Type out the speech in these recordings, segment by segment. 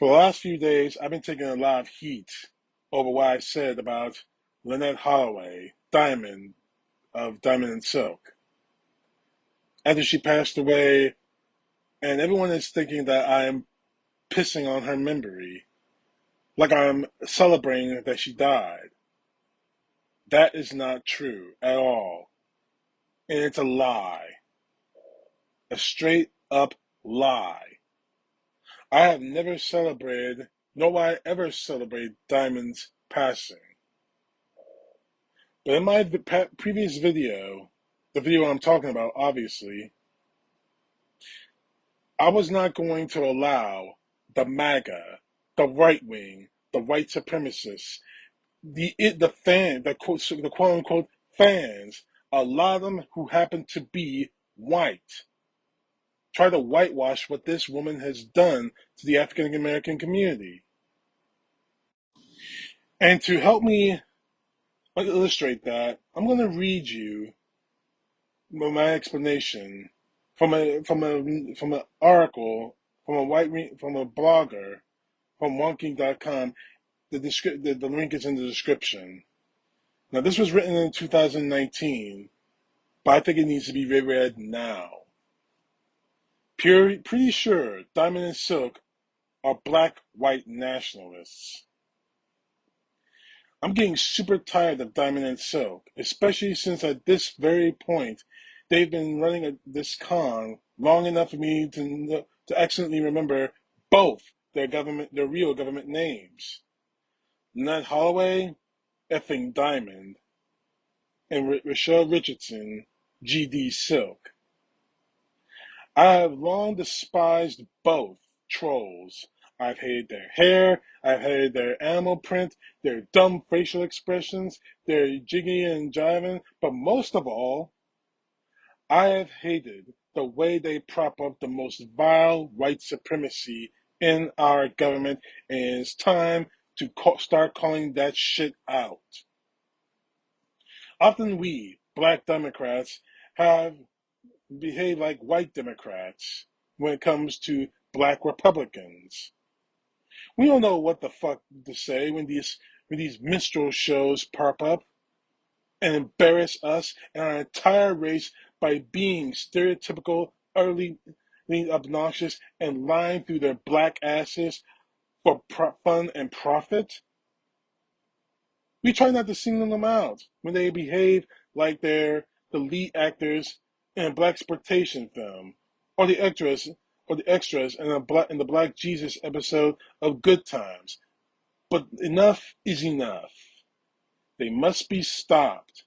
For the last few days, I've been taking a lot of heat over what I said about Lynette Hardaway, Diamond of Diamond and Silk, after she passed away, and everyone is thinking that I'm pissing on her memory, like I'm celebrating that she died. That is not true at all, and it's a lie, a straight up lie. I have never celebrated, nor will I ever celebrate Diamond's passing. But in my previous video, the video I'm talking about, obviously, I was not going to allow the MAGA, the right wing, the white supremacists, the quote unquote fans, a lot of them who happen to be white, try to whitewash what this woman has done to the African American community. And to help me illustrate that, I'm going to read you my explanation from an article from a blogger from wonking.com. The link is in the description. Now, this was written in 2019, but I think it needs to be reread now. Pretty sure Diamond and Silk are black white nationalists. I'm getting super tired of Diamond and Silk, especially since at this very point they've been running this con long enough for me to accidentally remember both their real government names. Not Holloway, effing Diamond, and Rochelle Richardson, GD Silk. I have long despised both trolls. I've hated their hair, I've hated their animal print, their dumb facial expressions, their jigging and jiving, but most of all, I have hated the way they prop up the most vile white supremacy in our government, and it's time to start calling that shit out. Often we, black Democrats, have behaved like white Democrats when it comes to black Republicans. We don't know what the fuck to say when these minstrel shows pop up and embarrass us and our entire race by being stereotypical, utterly obnoxious, and lying through their black asses for fun and profit. We try not to single them out when they behave like they're the lead actors in a black exploitation film, or the extras in the Black Jesus episode of Good Times. But enough is enough. They must be stopped.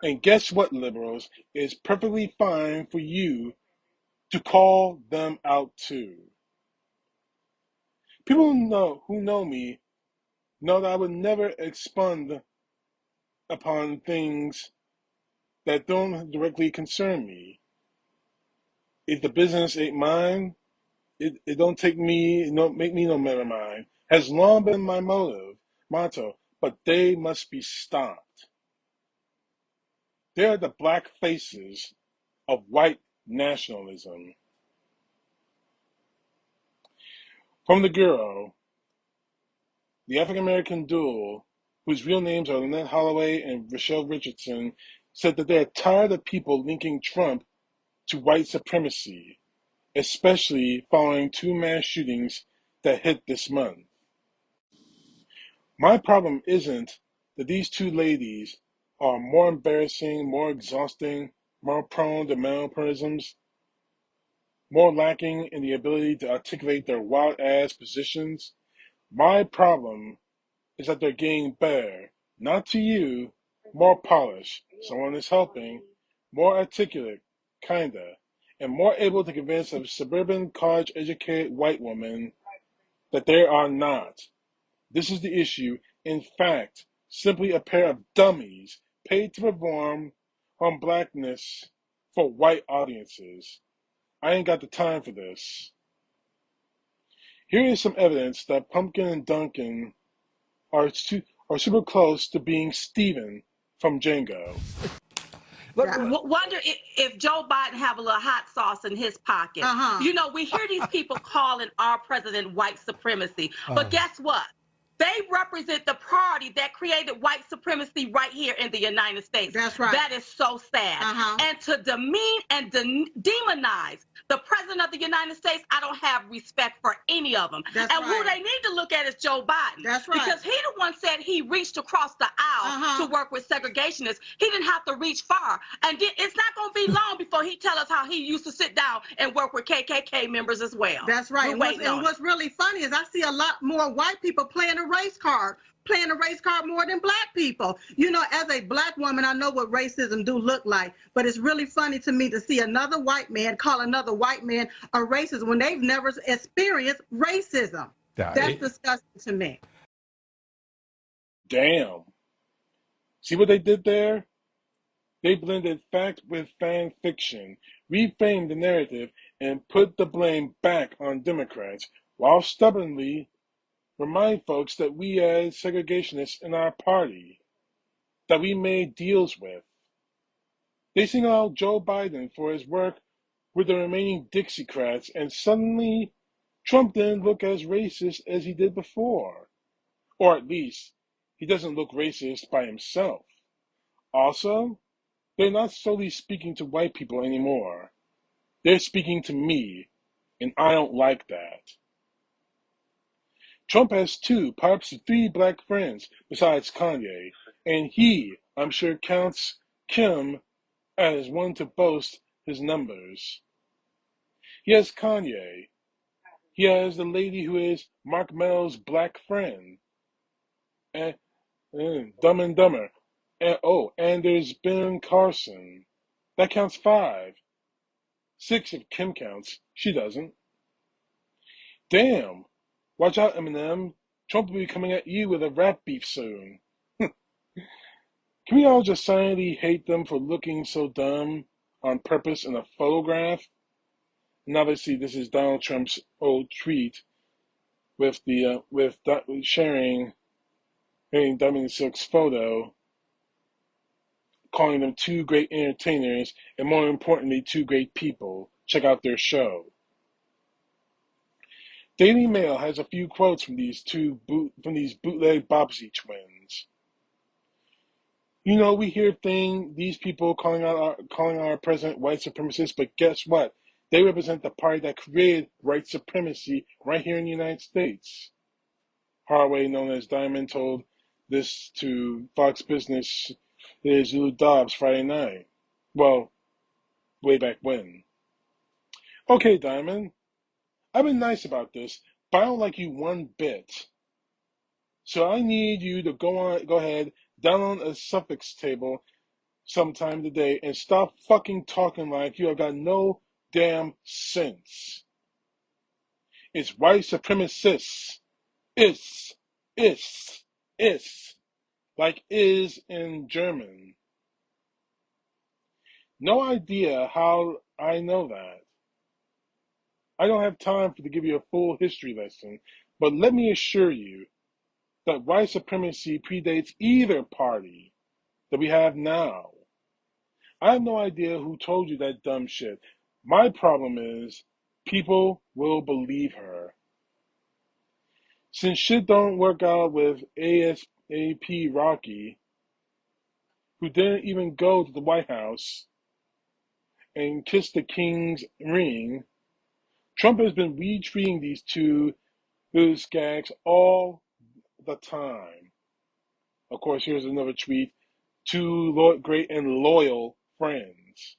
And guess what, liberals? It's perfectly fine for you to call them out too. People who know me know that I would never expund upon things that don't directly concern me. If the business ain't mine, it don't make me no matter mine. Has long been my motto, but they must be stopped. They're the black faces of white nationalism. From the Bureau, the African American duo, whose real names are Lynette Holloway and Rochelle Richardson, said that they are tired of people linking Trump to white supremacy, especially following two mass shootings that hit this month. My problem isn't that these two ladies are more embarrassing, more exhausting, more prone to mannerisms, more lacking in the ability to articulate their wild ass positions. My problem is that they're getting better, not to you, more polished, someone is helping, more articulate, kinda, and more able to convince a suburban college educated white woman that they are not. This is the issue. In fact, simply a pair of dummies paid to perform on blackness for white audiences. I ain't got the time for this. Here is some evidence that Pumpkin and Duncan are, are super close to being Steven from Django. But Wonder if Joe Biden have a little hot sauce in his pocket. You know, we hear these people calling our president white supremacy, but guess what? They represent the party that created white supremacy right here in the United States. That's right. That is so sad. And to demean and demonize the president of the United States, I don't have respect for any of them. That's and right. Who they need to look at is Joe Biden. That's right. Because he the one said he reached across the aisle to work with segregationists. He didn't have to reach far. And it's not going to be long before he tell us how he used to sit down and work with KKK members as well. That's right. And what's really funny is I see a lot more white people playing a race card more than black people. You know, as a black woman, I know what racism do look like, but it's really funny to me to see another white man call another white man a racist when they've never experienced racism. That's disgusting to me. Damn. See what they did there? They blended fact with fan fiction, reframed the narrative, and put the blame back on Democrats, while stubbornly remind folks that we as segregationists in our party, that we made deals with. They single out Joe Biden for his work with the remaining Dixiecrats, and suddenly Trump didn't look as racist as he did before. Or at least, he doesn't look racist by himself. Also, they're not solely speaking to white people anymore. They're speaking to me, and I don't like that. Trump has 2, perhaps 3 black friends besides Kanye, and he, I'm sure, counts Kim as one to boast his numbers. He has Kanye. He has the lady who is Mark Mellow's black friend. And Dumb and Dumber. And there's Ben Carson. That counts 5. 6 if Kim counts. She doesn't. Damn. Watch out, Eminem. Trump will be coming at you with a rap beef soon. Can we all just silently hate them for looking so dumb on purpose in a photograph? And obviously, this is Donald Trump's old tweet with sharing Diamond Silk's photo, calling them 2 great entertainers and, more importantly, 2 great people. Check out their show. Daily Mail has a few quotes from these bootleg Bobbsey twins. You know, we hear these people calling our president white supremacist, but guess what? They represent the party that created white supremacy right here in the United States. Hardaway, known as Diamond, told this to Fox Business Lou Dobbs Friday night. Well, way back when. Okay, Diamond, I've been nice about this, but I don't like you one bit. So I need you to go ahead, download a suffix table sometime today and stop fucking talking like you have got no damn sense. It's white supremacists. Is, like is in German. No idea how I know that. I don't have time to give you a full history lesson, but let me assure you that white supremacy predates either party that we have now. I have no idea who told you that dumb shit. My problem is people will believe her. Since shit don't work out with ASAP Rocky, who didn't even go to the White House and kiss the king's ring, Trump has been retweeting these 2 gags all the time. Of course, here's another tweet. 2 great and loyal friends.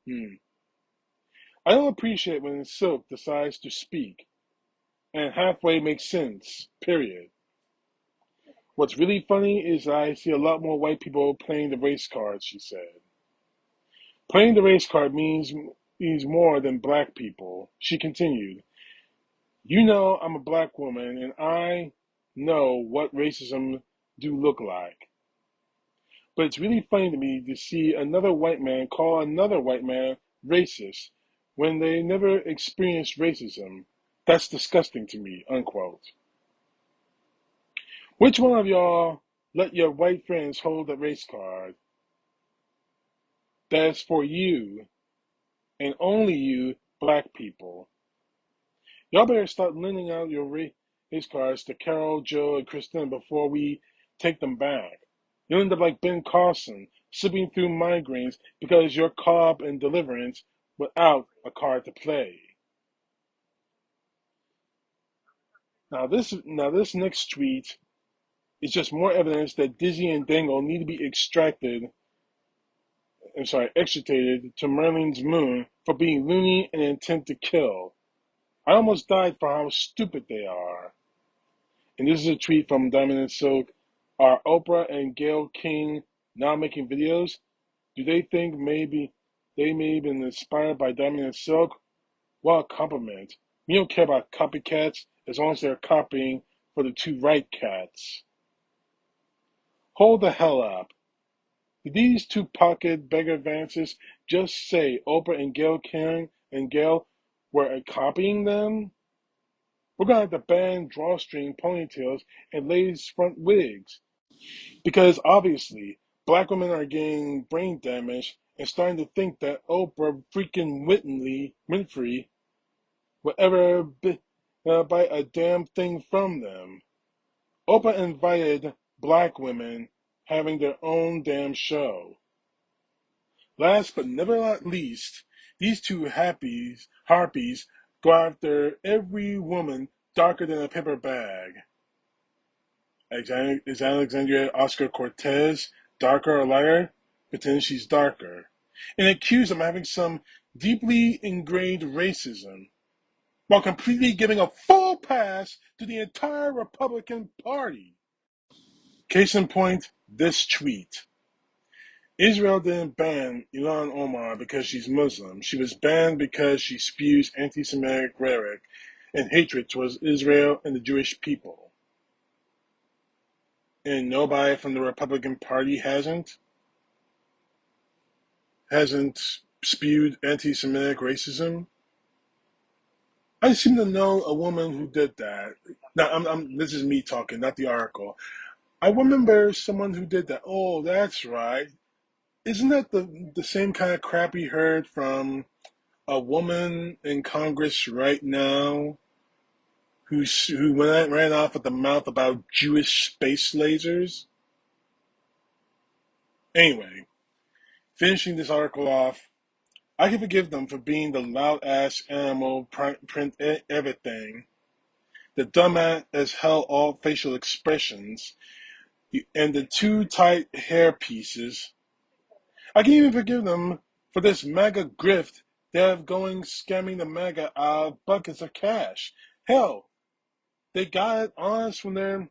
I don't appreciate when Silk decides to speak and halfway makes sense, period. What's really funny is I see a lot more white people playing the race card, she said. Playing the race card means more than black people, she continued. You know I'm a black woman and I know what racism do look like. But it's really funny to me to see another white man call another white man racist when they never experienced racism. That's disgusting to me, unquote. Which one of y'all let your white friends hold the race card? that's for you and only you, black people. Y'all better start lending out your race cards to Carol, Joe, and Kristen before we take them back. You'll end up like Ben Carson, slipping through migraines because you're caught up in Deliverance without a card to play. Now this next tweet is just more evidence that Dizzy and Dangle need to be extradited to Merlin's moon for being loony and intent to kill. I almost died for how stupid they are. And this is a tweet from Diamond and Silk. Are Oprah and Gayle King now making videos? Do they think maybe they may have been inspired by Diamond and Silk? What a compliment. We don't care about copycats as long as they're copying for the two right cats. Hold the hell up. Did these two pocket beggar advances just say Oprah and Gayle King and Gayle were copying them? We're going to have to ban drawstring ponytails and ladies' front wigs. Because obviously, black women are getting brain damage and starting to think that Oprah freaking Winfrey will ever buy a damn thing from them. Oprah invited black women having their own damn show. Last but never least, these two harpies go after every woman darker than a paper bag. Is Alexandria Ocasio-Cortez darker or lighter? Pretend she's darker. And accuse them of having some deeply ingrained racism, while completely giving a full pass to the entire Republican Party. Case in point, this tweet. Israel didn't ban Ilhan Omar because she's Muslim. She was banned because she spews anti-Semitic rhetoric and hatred towards Israel and the Jewish people. And nobody from the Republican Party hasn't spewed anti-Semitic racism. I seem to know a woman who did that. Now, this is me talking, not the article. I remember someone who did that. Oh, that's right. Isn't that the same kind of crap we heard from a woman in Congress right now who ran off at the mouth about Jewish space lasers? Anyway, finishing this article off, I can forgive them for being the loud-ass animal print everything, the dumb as hell all facial expressions, and the too tight hair pieces. I can even forgive them for this MAGA grift they have going scamming the MAGA out of buckets of cash. Hell, they got it on us from their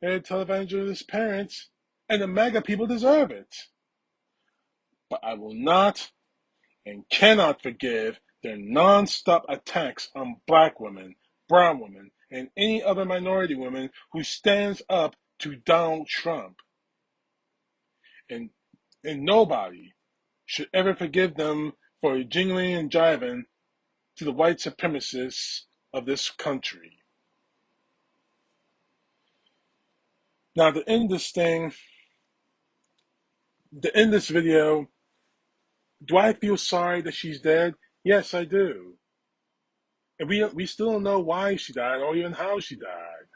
televangelist parents, and the MAGA people deserve it. But I will not and cannot forgive their non-stop attacks on black women, brown women, and any other minority woman who stands up to Donald Trump. And nobody should ever forgive them for jingling and jiving to the white supremacists of this country. Now, to end this video, do I feel sorry that she's dead? Yes, I do. And we still don't know why she died or even how she died.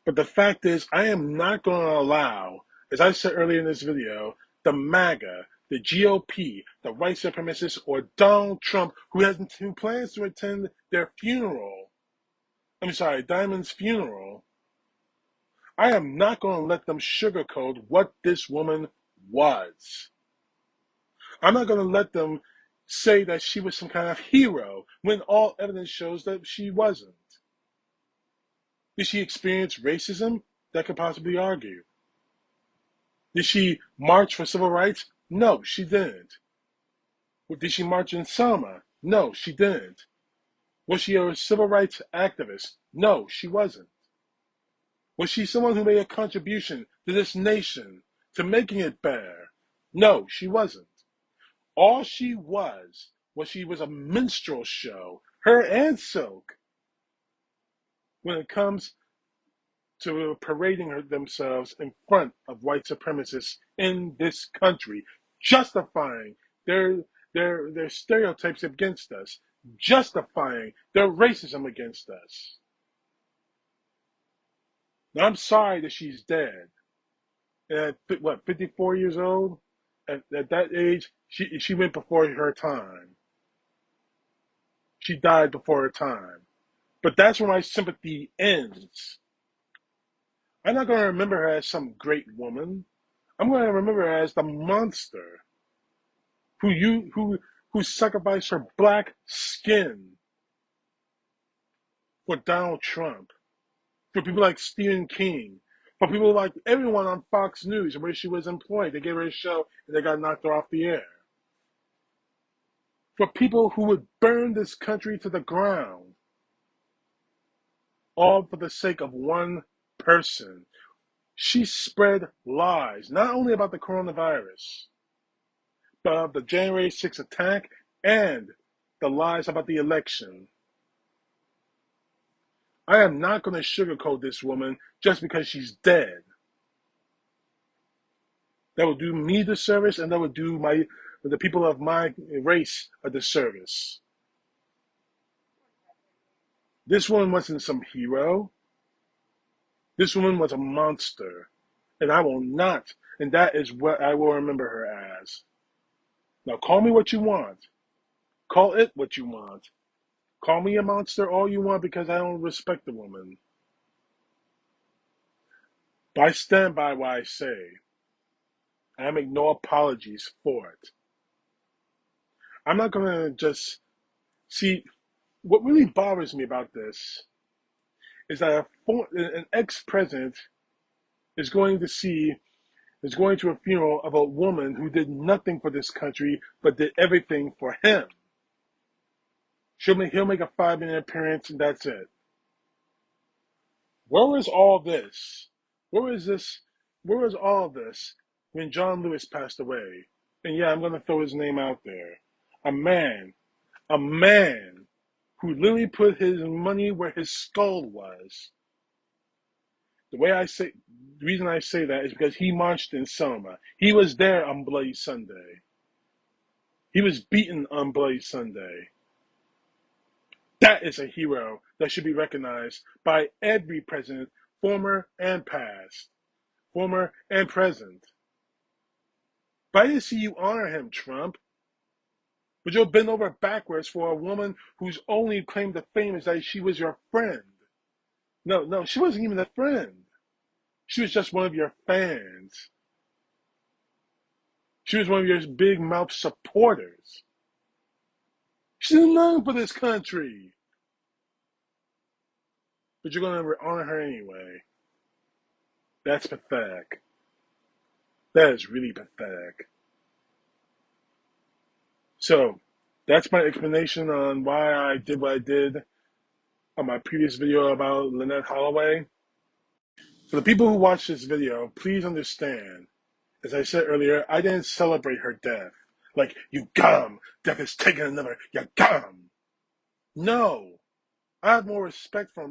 But the fact is, I am not going to allow, as I said earlier in this video, the MAGA, the GOP, the white supremacists, or Donald Trump, who plans to attend their funeral, Diamond's funeral, I am not going to let them sugarcoat what this woman was. I'm not going to let them say that she was some kind of hero when all evidence shows that she wasn't. Did she experience racism? That could possibly argue. Did she march for civil rights? No, she didn't. Did she march in Selma? No, she didn't. Was she a civil rights activist? No, she wasn't. Was she someone who made a contribution to this nation, to making it better? No, she wasn't. All she was a minstrel show, her and Silk, when it comes to parading themselves in front of white supremacists in this country. justifying their their stereotypes against us, justifying their racism against us. Now, I'm sorry that she's dead. At what, 54 years old? At that age, she went before her time. She died before her time. But that's where my sympathy ends. I'm not going to remember her as some great woman. I'm going to remember her as the monster who sacrificed her black skin for Donald Trump, for people like Stephen King, for people like everyone on Fox News where she was employed. They gave her a show and they got knocked her off the air. For people who would burn this country to the ground, all for the sake of one person. She spread lies, not only about the coronavirus, but of the January 6th attack and the lies about the election. I am not going to sugarcoat this woman just because she's dead. That would do me the service, and that would do the people of my race a disservice. This woman wasn't some hero. This woman was a monster, and I will not, and that is what I will remember her as. Now call me what you want. Call it what you want. Call me a monster all you want because I don't respect the woman. But I stand by what I say. I make no apologies for it. I'm not going to just see. What really bothers me about this is that an ex-president is going to a funeral of a woman who did nothing for this country but did everything for him. He'll make a 5-minute appearance and that's it. Where was all this? Where was all this when John Lewis passed away? And yeah, I'm going to throw his name out there. A man who literally put his money where his skull was. The reason I say that is because he marched in Selma. He was there on Bloody Sunday. He was beaten on Bloody Sunday. That is a hero that should be recognized by every president, former and past, former and present. But I didn't see you honor him, Trump. But you'll bend over backwards for a woman whose only claim to fame is that she was your friend. No, she wasn't even a friend. She was just one of your fans. She was one of your big mouth supporters. She did nothing for this country. But you're going to honor her anyway. That's pathetic. That is really pathetic. So, that's my explanation on why I did what I did on my previous video about Lynette Holloway. For the people who watch this video, please understand, as I said earlier, I didn't celebrate her death. Like, you got him. Death is taking another. You got him. No. I have more respect for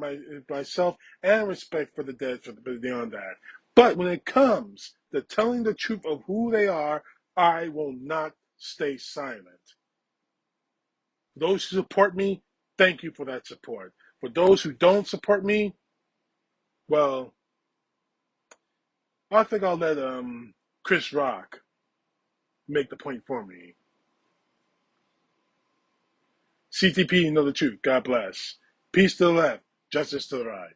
myself and respect for the dead beyond that. But when it comes to telling the truth of who they are, I will not stay silent. For those who support me, thank you for that support. For those who don't support me, well, I think I'll let Chris Rock make the point for me. CTP, know the truth. God bless. Peace to the left, justice to the right.